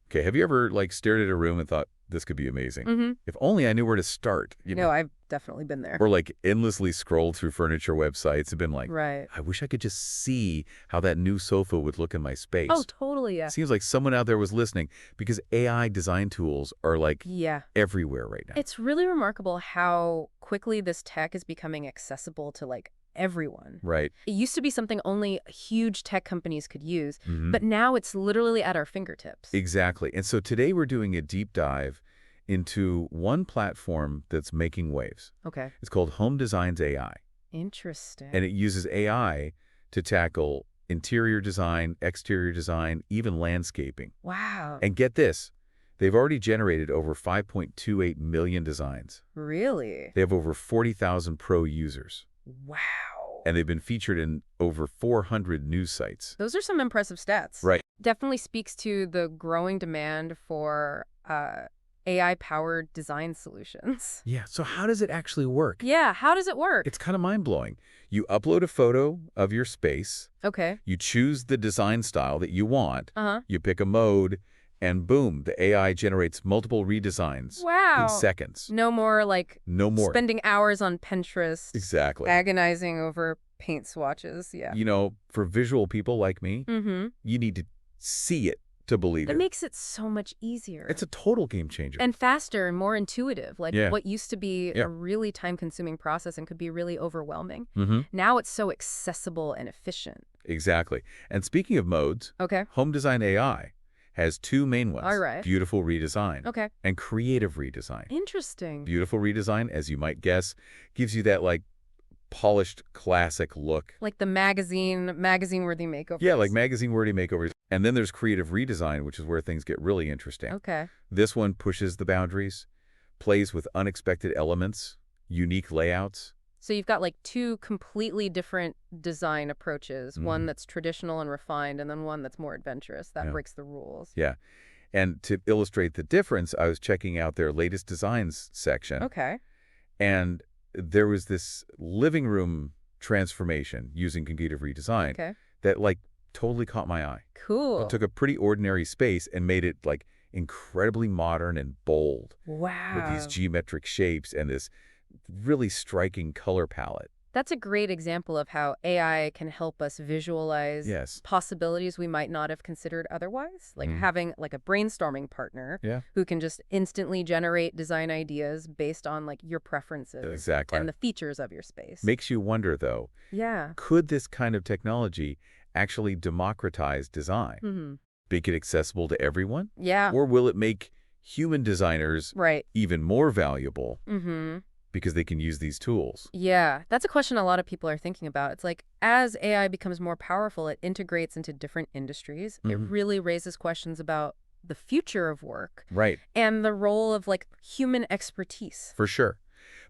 Okay, have you ever like stared at a room and thought, this could be amazing? Mm-hmm. If only I knew where to start, No, I've definitely been there. Or like endlessly scrolled through furniture websites and been like, Right. I wish I could just see how that new sofa would look in my space. Oh, totally, yeah. Seems like someone out there was listening because AI design tools are like Yeah. everywhere right now. It's really remarkable how quickly this tech is becoming accessible to, like, everyone. Right. It used to be something only huge tech companies could use, Mhm. but now it's literally at our fingertips. Exactly. And so today we're doing a deep dive into one platform that's making waves. Okay. It's called HomeDesignsAI. Interesting. And it uses AI to tackle interior design, exterior design, even landscaping. Wow. And get this, they've already generated over 5.28 million designs. Really? They have over 40,000 pro users. Wow. And they've been featured in over 400 news sites. Those are some impressive stats. Right. Definitely speaks to the growing demand for AI-powered design solutions. Yeah, so how does it actually work? Yeah, how does it work? It's kind of mind-blowing. You upload a photo of your space. Okay. You choose the design style that you want. Uh-huh. You pick a mode, and boom, the AI generates multiple redesigns Wow. in seconds. No more, like, No more. spending hours on Pinterest. Exactly. Agonizing over paint swatches. Yeah. You know, for visual people like me, Mm-hmm. you need to see it to believe That it. makes it so much easier. It's a total game changer. And faster and more intuitive. Like, Yeah. what used to be Yeah. a really time-consuming process and could be really overwhelming. Mm-hmm. Now it's so accessible and efficient. Exactly. And speaking of modes, Okay. Home Design AI has two main ones. All right. Beautiful redesign Okay. and creative redesign. Interesting. Beautiful redesign, as you might guess, gives you that like polished classic look. Like the magazine-worthy makeovers. Yeah, like magazine-worthy makeovers. And then there's creative redesign, which is where things get really interesting. Okay. This one pushes the boundaries, plays with unexpected elements, unique layouts. So you've got like two completely different design approaches, one that's traditional and refined, and then one that's more adventurous. That Yeah. breaks the rules. Yeah. And to illustrate the difference, I was checking out their latest designs section. Okay. And there was this living room transformation using computer redesign Okay. that like totally caught my eye. Cool. It took a pretty ordinary space and made it like incredibly modern and bold Wow. with these geometric shapes and this really striking color palette. That's a great example of how AI can help us visualize Yes. possibilities we might not have considered otherwise. Like having like a brainstorming partner Yeah. who can just instantly generate design ideas based on like your preferences Exactly. and the features of your space. Makes you wonder, though, Yeah. could this kind of technology actually democratize design? Mm-hmm. Make it accessible to everyone? Yeah. Or will it make human designers Right. even more valuable Mm-hmm. because they can use these tools? Yeah, that's a question a lot of people are thinking about. It's like, as AI becomes more powerful, it integrates into different industries. It really raises questions about the future of work Right. and the role of, like, human expertise. For sure.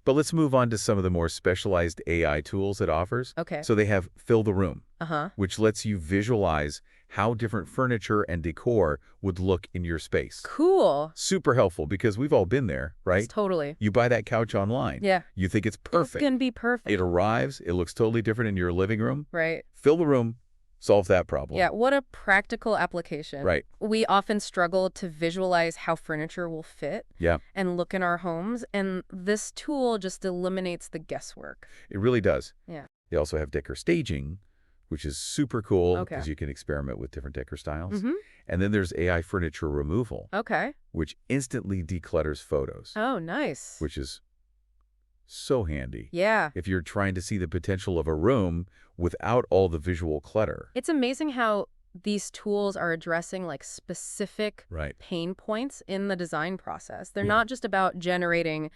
But let's move on to some of the more specialized AI tools it offers. Okay. So they have Fill the Room, Uh-huh. which lets you visualize how different furniture and decor would look in your space. Cool. Super helpful because we've all been there, right? Totally. You buy that couch online. Yeah. You think it's perfect. It's gonna be perfect. It arrives. It looks totally different in your living room. Right. Fill the room. Solve that problem. Yeah, what a practical application. Right. We often struggle to visualize how furniture will fit Yeah. and look in our homes, and this tool just eliminates the guesswork. It really does. Yeah. They also have decor staging, which is super cool because Okay. you can experiment with different decor styles. Mm-hmm. And then there's AI furniture removal, Okay. which instantly declutters photos, Oh, nice. which is so handy Yeah. if you're trying to see the potential of a room without all the visual clutter. It's amazing how these tools are addressing like specific Right. pain points in the design process. They're Yeah. not just about generating,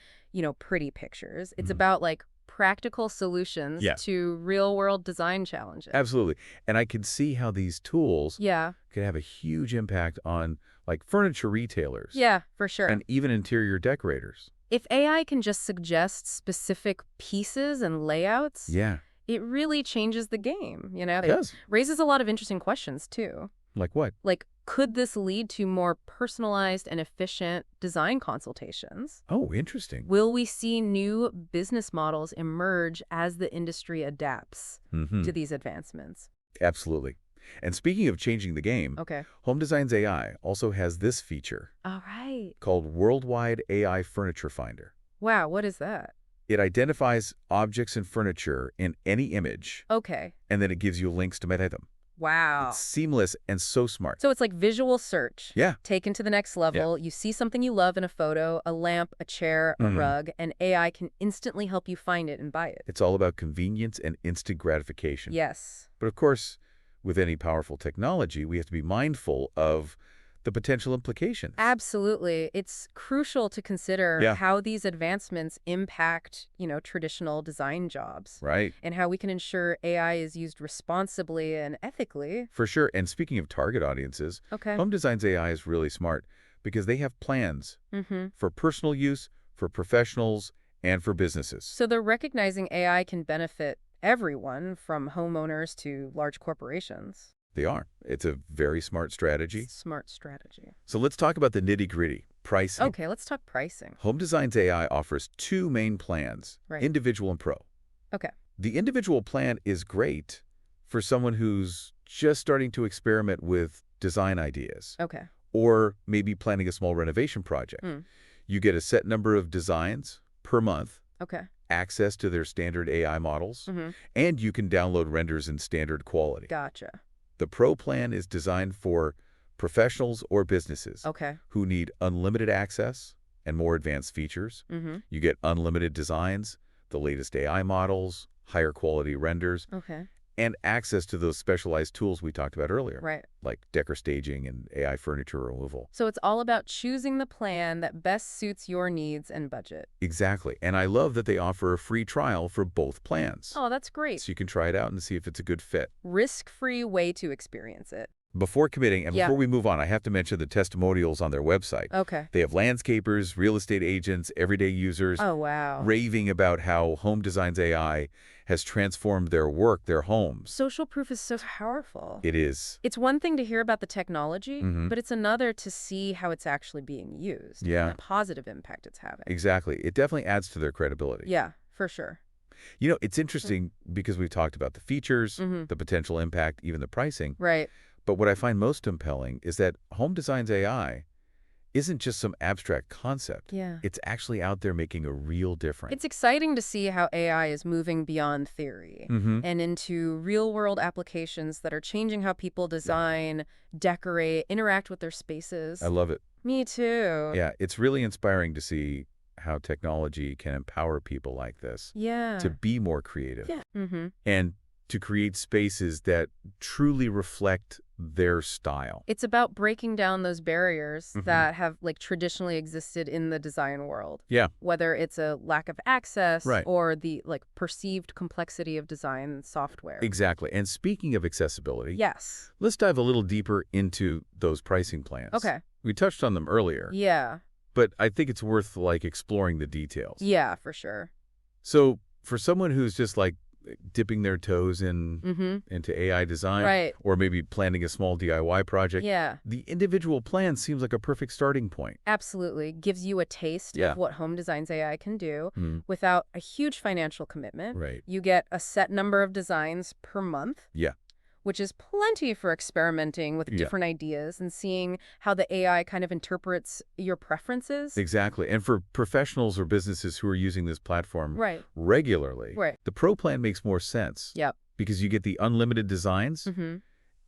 pretty pictures. It's about like practical solutions Yeah. to real-world design challenges. Absolutely. And I can see how these tools Yeah. could have a huge impact on like furniture retailers Yeah, for sure. and even interior decorators. If AI can just suggest specific pieces and layouts, Yeah. it really changes the game, It It does. raises a lot of interesting questions, too. Like what? Like, could this lead to more personalized and efficient design consultations? Oh, interesting. Will we see new business models emerge as the industry adapts Mm-hmm. to these advancements? Absolutely. And speaking of changing the game, Okay. HomeDesignsAI also has this feature All right. called Worldwide AI Furniture Finder. Wow, what is that? It identifies objects and furniture in any image, Okay. and then it gives you links to meta them. It's Wow. seamless and so smart. So it's like visual search. Yeah. Taken to the next level, you see something you love in a photo, a lamp, a chair, a rug, and AI can instantly help you find it and buy it. It's all about convenience and instant gratification. Yes. But of course, with any powerful technology, we have to be mindful of the potential implications. Absolutely. It's crucial to consider Yeah. how these advancements impact, traditional design jobs. Right. And how we can ensure AI is used responsibly and ethically. For sure. And speaking of target audiences, Okay. HomeDesignsAI is really smart because they have plans Mm-hmm. for personal use, for professionals, and for businesses. So they're recognizing AI can benefit everyone from homeowners to large corporations. They are. It's a very smart strategy. Smart strategy. So let's talk about the nitty-gritty, pricing. Okay, let's talk pricing. HomeDesignsAI offers two main plans, Right. individual and pro. Okay. The individual plan is great for someone who's just starting to experiment with design ideas Okay. or maybe planning a small renovation project. Mm. You get a set number of designs per month, Okay. access to their standard AI models, Mm-hmm. and you can download renders in standard quality. Gotcha. The Pro plan is designed for professionals or businesses Okay. who need unlimited access and more advanced features. Mm-hmm. You get unlimited designs, the latest AI models, higher quality renders, Okay. and access to those specialized tools we talked about earlier, Right. like decor staging and AI furniture removal. So it's all about choosing the plan that best suits your needs and budget. Exactly. And I love that they offer a free trial for both plans. Oh, that's great. So you can try it out and see if it's a good fit. Risk-free way to experience it. Before committing, and Yeah. before we move on, I have to mention the testimonials on their website. Okay. They have landscapers, real estate agents, everyday users Oh, wow. raving about how HomeDesignsAI has transformed their work, their homes. Social proof is so powerful. It is. It's one thing to hear about the technology, Mhm. but it's another to see how it's actually being used. Yeah. And the positive impact it's having. Exactly. It definitely adds to their credibility. Yeah, for sure. You know, it's interesting because we've talked about the features, Mhm. the potential impact, even the pricing. Right. But what I find most compelling is that HomeDesignsAI isn't just some abstract concept. Yeah. It's actually out there making a real difference. It's exciting to see how AI is moving beyond theory and into real-world applications that are changing how people design, decorate, interact with their spaces. I love it. Me too. Yeah, it's really inspiring to see how technology can empower people like this Yeah. to be more creative Yeah. Mm-hmm. and to create spaces that truly reflect their style. It's about breaking down those barriers Mhm. that have traditionally existed in the design world. Yeah. Whether it's a lack of access Right. or the perceived complexity of design software. Exactly. And speaking of accessibility, Yes. let's dive a little deeper into those pricing plans. Okay. We touched on them earlier, Yeah. but I think it's worth exploring the details. Yeah, for sure. So for someone who's just dipping their toes Mm-hmm. into AI design, Right. or maybe planning a small DIY project, Yeah. the individual plan seems like a perfect starting point. Absolutely. Gives you a taste Yeah. of what HomeDesignsAI can do Mm, without a huge financial commitment. right. You get a set number of designs per month. Yeah. Which is plenty for experimenting with Yeah. different ideas and seeing how the AI kind of interprets your preferences. Exactly. And for professionals or businesses who are using this platform Right. regularly, Right. the Pro plan makes more sense. Yep. Because you get the unlimited designs Mm-hmm.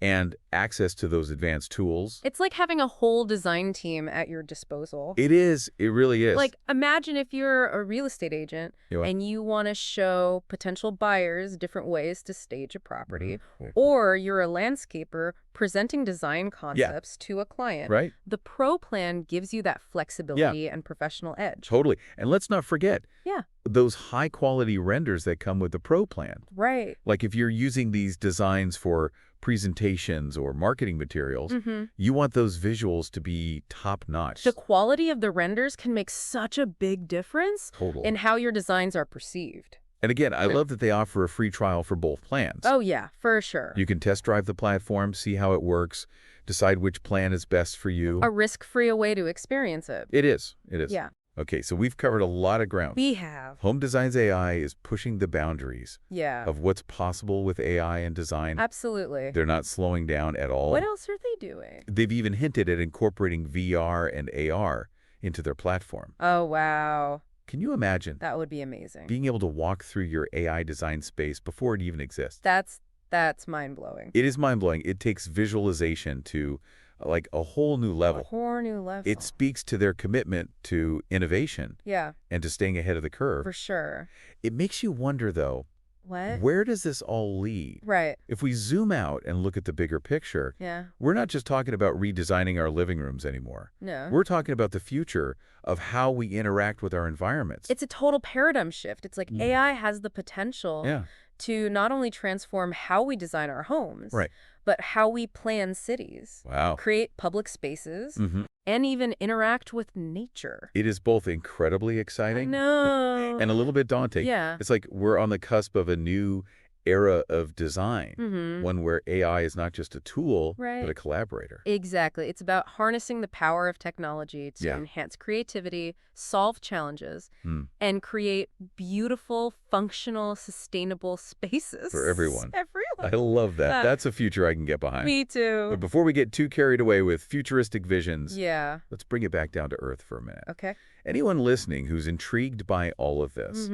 and access to those advanced tools. It's like having a whole design team at your disposal. It is. It really is. Imagine if you're a real estate agent You know what? and you want to show potential buyers different ways to stage a property, Mhm. or you're a landscaper presenting design concepts to a client. Right? The Pro plan gives you that flexibility and professional edge. Totally. And let's not forget Yeah. those high-quality renders that come with the Pro plan. Right. Like if you're using these designs for presentations or marketing materials, Mm-hmm. you want those visuals to be top-notch. The quality of the renders can make such a big difference Total. in how your designs are perceived. And again, I love that they offer a free trial for both plans. Oh, yeah, for sure. You can test drive the platform, see how it works, decide which plan is best for you. A risk-free way to experience it. It is. It is. Yeah. Okay, so we've covered a lot of ground. We have. Home Designs AI is pushing the boundaries Yeah. of what's possible with AI and design. Absolutely. They're not slowing down at all. What else are they doing? They've even hinted at incorporating VR and AR into their platform. Oh, wow. Can you imagine That would be amazing. being able to walk through your AI design space before it even exists? That's mind-blowing. It is mind-blowing. It takes visualization to like a whole new A level. whole new level. It speaks to their commitment to innovation Yeah, and to staying ahead of the curve. for sure. It makes you wonder, though, What? where does this all lead? Right. If we zoom out and look at the bigger picture, Yeah. we're not just talking about redesigning our living rooms anymore. No. We're talking about the future of how we interact with our environments. It's a total paradigm shift. It's like AI has the potential Yeah, to not only transform how we design our homes, right. but how we plan cities, Wow. create public spaces, hmm and even interact with nature. It is both incredibly I exciting know. and a little bit daunting. Yeah. It's like we're on the cusp of a new era of design, one where AI is not just a tool, but a Right. collaborator. Exactly. It's about harnessing the power of technology to Yeah. enhance creativity, solve challenges, Hmm. and create beautiful, functional, sustainable spaces. For everyone. I Everyone. love that. Uh, That's a future I can get behind. Me too. But before we get too carried away with futuristic visions, Yeah. let's bring it back down to earth for a minute. Okay. Anyone listening who's intrigued by all of this,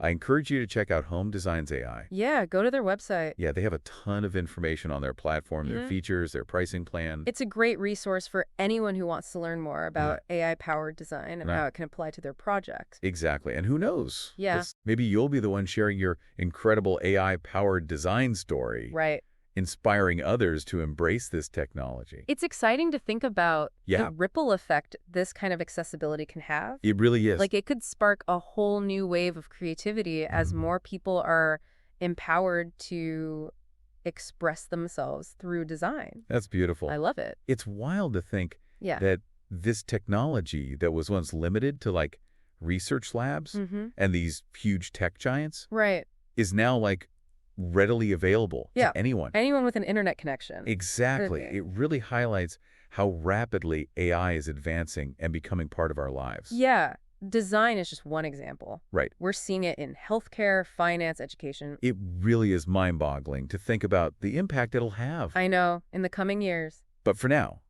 I encourage you to check out Home Designs AI. Yeah, go to their website. Yeah, they have a ton of information on their platform, their features, their pricing plan. It's a great resource for anyone who wants to learn more about AI-powered design and Right. how it can apply to their projects. Exactly. And who knows? Yeah. Maybe you'll be the one sharing your incredible AI-powered design story, Right. inspiring others to embrace this technology. It's exciting to think about Yeah. the ripple effect this kind of accessibility can have. It really is. Like, it could spark a whole new wave of creativity as more people are empowered to express themselves through design. That's beautiful. I love it. It's wild to think Yeah. that this technology that was once limited to like research labs and these huge tech giants Right. is now like readily available Yeah. to anyone. Anyone with an internet connection. Exactly. Okay. It really highlights how rapidly AI is advancing and becoming part of our lives. Yeah. Design is just one example. Right. We're seeing it in healthcare, finance, education. It really is mind-boggling to think about the impact it'll have. I know, in the coming years. But for now,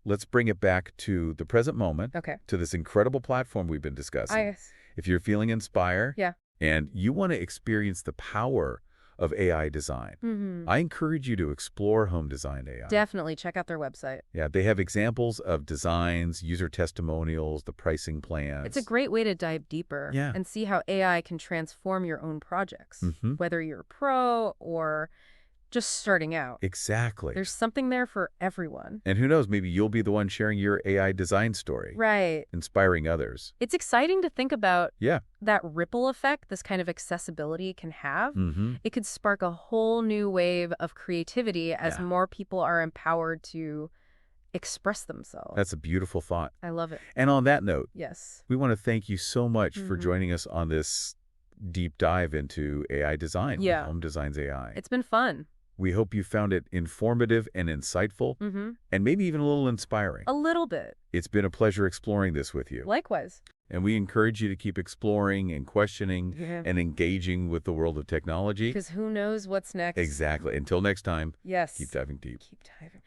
let's bring it back to the present moment, Okay. to this incredible platform we've been discussing. I If you're feeling inspired Yeah. and you want to experience the power of AI design, I encourage you to explore Home Design AI. Definitely check out their website. Yeah, they have examples of designs, user testimonials, the pricing plans. It's a great way to dive deeper Yeah. and see how AI can transform your own projects, whether you're a pro or just starting out. Exactly. There's something there for everyone. And who knows, maybe you'll be the one sharing your AI design story, Right. inspiring others. It's exciting to think about Yeah. that ripple effect this kind of accessibility can have. Mm-hmm. It could spark a whole new wave of creativity as Yeah. more people are empowered to express themselves. That's a beautiful thought. I love it. And on that note, Yes. we want to thank you so much for joining us on this deep dive into AI design with Yeah. Home Designs AI. It's been fun. We hope you found it informative and insightful, and maybe even a little inspiring. A little bit. It's been a pleasure exploring this with you. Likewise. And we encourage you to keep exploring and questioning Yeah. and engaging with the world of technology. Because who knows what's next? Exactly. Until next time, Yes. keep diving deep. Keep diving.